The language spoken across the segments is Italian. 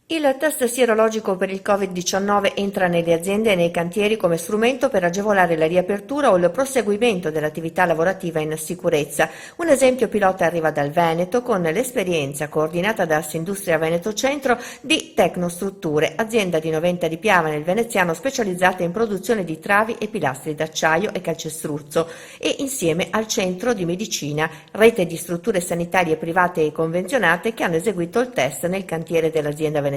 Il test sierologico per il Covid-19 entra nelle aziende e nei cantieri come strumento per agevolare la riapertura o il proseguimento dell'attività lavorativa in sicurezza. Un esempio pilota arriva dal Veneto con l'esperienza coordinata da Assindustria Veneto Centro di Tecnostrutture, azienda di Noventa di Piava nel veneziano specializzata in produzione di travi e pilastri d'acciaio e calcestruzzo, e insieme al Centro di Medicina, rete di strutture sanitarie private e convenzionate che hanno eseguito il test nel cantiere dell'azienda veneziana.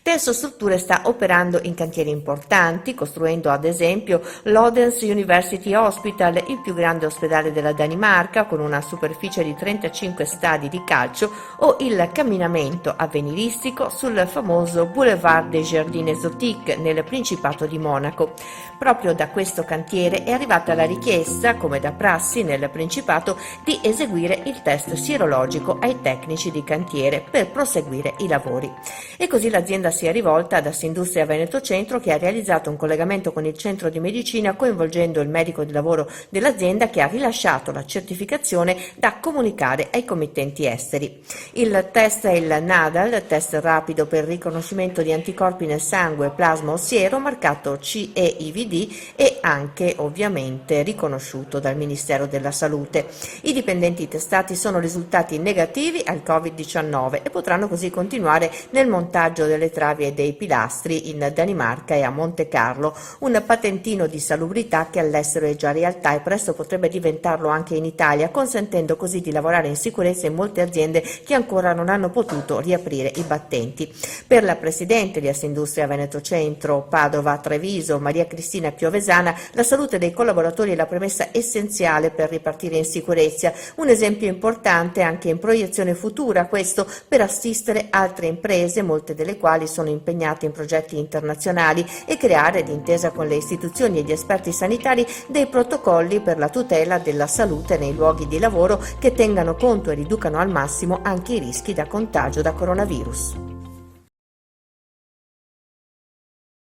Terzo Strutture sta operando in cantieri importanti, costruendo ad esempio l'Odense University Hospital, il più grande ospedale della Danimarca con una superficie di 35 stadi di calcio, o il camminamento avveniristico sul famoso Boulevard des Jardins Exotiques nel Principato di Monaco. Proprio da questo cantiere è arrivata la richiesta, come da prassi nel Principato, di eseguire il test sierologico ai tecnici di cantiere per proseguire i lavori. E così l'azienda si è rivolta ad Assindustria Veneto Centro, che ha realizzato un collegamento con il centro di medicina coinvolgendo il medico di lavoro dell'azienda, che ha rilasciato la certificazione da comunicare ai committenti esteri. Il test è il NADAL, test rapido per riconoscimento di anticorpi nel sangue, plasma o siero, marcato CE-IVD e anche ovviamente riconosciuto dal Ministero della Salute. I dipendenti testati sono risultati negativi al Covid-19 e potranno così continuare nel montaggio delle travi e dei pilastri in Danimarca e a Monte Carlo, un patentino di salubrità che all'estero è già realtà e presto potrebbe diventarlo anche in Italia, consentendo così di lavorare in sicurezza in molte aziende che ancora non hanno potuto riaprire i battenti. Per la presidente di Assindustria Veneto Centro, Padova Treviso, Maria Cristina Piovesana, la salute dei collaboratori è la premessa essenziale per ripartire in sicurezza, un esempio importante anche in proiezione futura, questo per assistere altre imprese, molte delle quali sono impegnate in progetti internazionali, e creare, d'intesa con le istituzioni e gli esperti sanitari, dei protocolli per la tutela della salute nei luoghi di lavoro che tengano conto e riducano al massimo anche i rischi da contagio da coronavirus.